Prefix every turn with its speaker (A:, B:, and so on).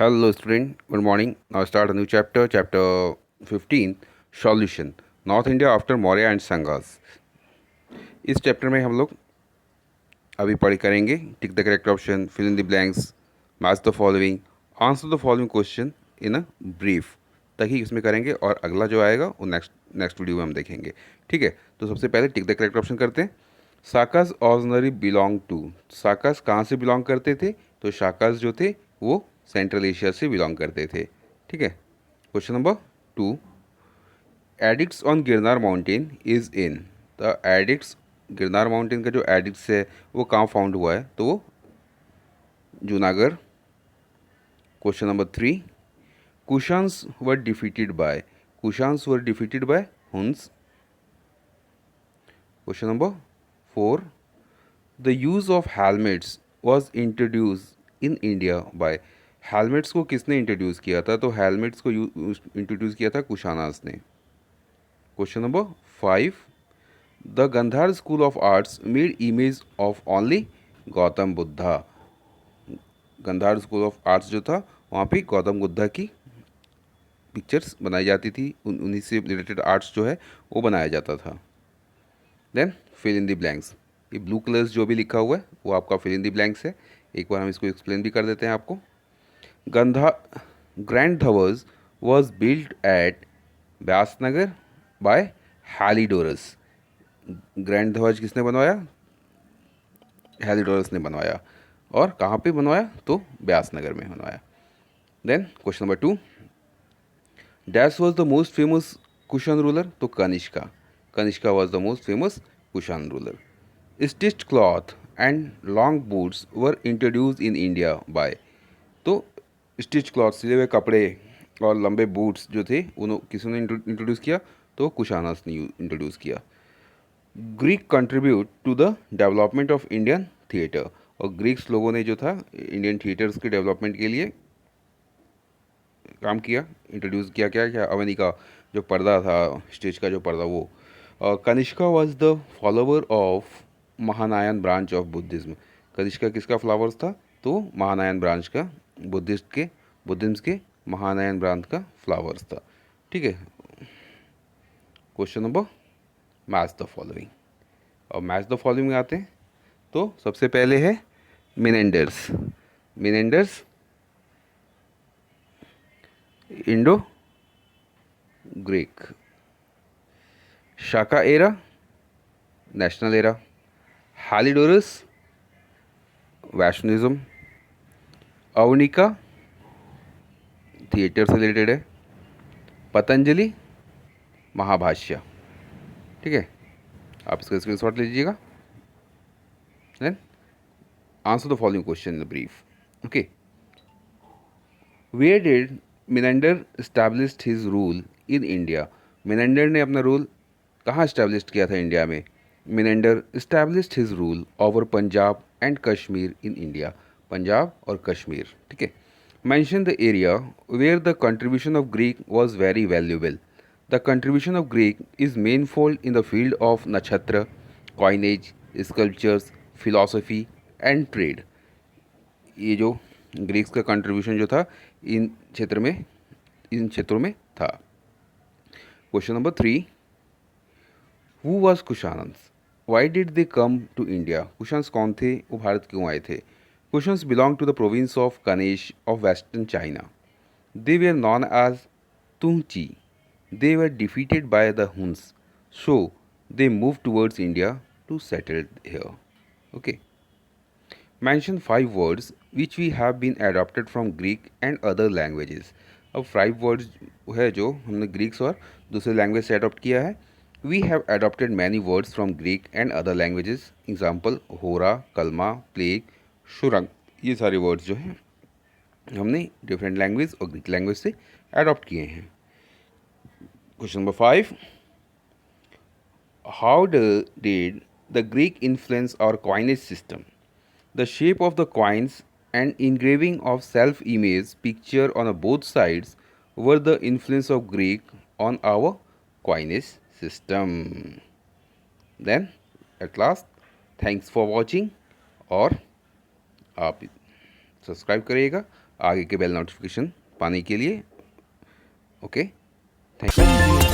A: Hello student, good morning. Now start a new chapter, chapter 15, solution. North India after Maurya and Sanghas. इस chapter में हम लोग अभी पढ़ करेंगे tick the correct option, fill in the blanks, match the following, answer the following question in a brief तक ही इसमें करेंगे और अगला जो आएगा वो नेक्स्ट वीडियो में हम देखेंगे। ठीक है, तो सबसे पहले टिक द करेक्ट ऑप्शन करते हैं। साकास ऑर्डिनरी बिलोंग टू, साकास कहाँ से बिलोंग करते थे? तो शाकास जो थे वो सेंट्रल एशिया से बिलोंग करते थे। ठीक है, question number 2, addicts on Girnar mountain is in, the addicts, Girnar mountain का जो एडिक्ट्स है वो कहाँ फाउंड हुआ है? तो वो Junagadh. Question number 3, Kushans were defeated by, Kushans were defeated by Huns. Question number 4, the use of helmets was introduce in India by, helmets को किसने इंट्रोड्यूस किया था? तो हेलमेट्स को इंट्रोड्यूस किया था कुशानास ने। Question number 5, the Gandhara school of arts made image of only Gautam Buddha, Gandhara school of arts जो था वहाँ पे गौतम बुद्धा की पिक्चर्स बनाई जाती थी, उन्हीं से रिलेटेड आर्ट्स जो है वो बनाया जाता था। Then fill in the blanks, ये ब्लू कलर्स जो भी लिखा हुआ है वो आपका फिल इन द ब्लैंक्स है। एक बार हम इसको एक्सप्लेन भी कर देते हैं आपको। गंधा ग्रैंड धवर्स was build at Vyasnagar by Heliodorus, grand ध्वज किसने बनवाया? हेलिडोरस ने बनवाया। और कहाँ पे बनवाया? तो व्यासनगर में बनवाया। Then question number 2, dash was the most famous Kushan ruler? तो Kanishka, Kanishka was the most famous Kushan ruler. Stitched cloth and long boots were introduce in India by, तो स्टिच क्लॉथ सिले हुए कपड़े और लंबे बूट्स जो थे उन्होंने किसने इंट्रोड्यूस किया? तो कुशानस ने इंट्रोड्यूस किया। Greek contribute to the development of Indian theatre, और ग्रीक्स लोगों ने जो था इंडियन थिएटर्स के डेवलपमेंट के लिए काम किया, इंट्रोड्यूस किया। क्या क्या? अवनी का जो पर्दा था, स्टेज का जो पर्दा, वो। Kanishka was the follower of Mahayana branch of Buddhism, Kanishka किसका फ्लावर्स था? तो महानायन ब्रांच का, बुद्धिज्म के महानायन ब्रांच का फ्लावर्स था। ठीक है, question number, match the following. और मैच द फॉलोइंग में आते हैं तो सबसे पहले है Menanders, Menanders Indo Greek, Shaka era national era, Heliodorus Vaishnavism, अवनिका थिएटर से रिलेटेड है, पतंजलि महाभाष्य। ठीक है, आप इसका स्क्रीनशॉट लीजिएगा। Then answer the following question in the brief. Okay, where did Menander established his rule in India, Menander ने अपना रूल कहाँ इस्टेब्लिश किया था इंडिया में? Menander established his rule over Punjab and Kashmir in India, Punjab और कश्मीर। ठीक है, mention the area where the contribution of Greek was very valuable, the contribution of Greek is manifold in the field of nakshatra, coinage, sculptures, philosophy and trade. ये जो Greeks का contribution जो था इन क्षेत्रों में था। Question number 3, who was Kushans, why did they come to India, Kushans कौन थे, वो भारत क्यों आए थे? Kushans belong to the province of कनेश of western China, they were known as तुंगची, they were defeated by the Huns, so they move towards India to settle here. Okay, mention 5 words which we have been adopted from Greek and other languages। अब 5 words है जो हमने Greeks और दूसरे language से adopt किया है। We have adopted many words from Greek and other languages, example होरा, कलमा, प्लेग, शुरंग, ये सारे वर्ड्स जो हैं हमने डिफरेंट लैंग्वेज और ग्रीक लैंग्वेज से अडॉप्ट किए हैं। Question number 5, how did the Greek influence our coinage system, the shape of the coins and engraving of self-image picture on both sides were the influence of Greek on our coinage system. Then, at last, thanks for watching और आप subscribe करिएगा आगे के bell notification पाने के लिए। Okay, thank you.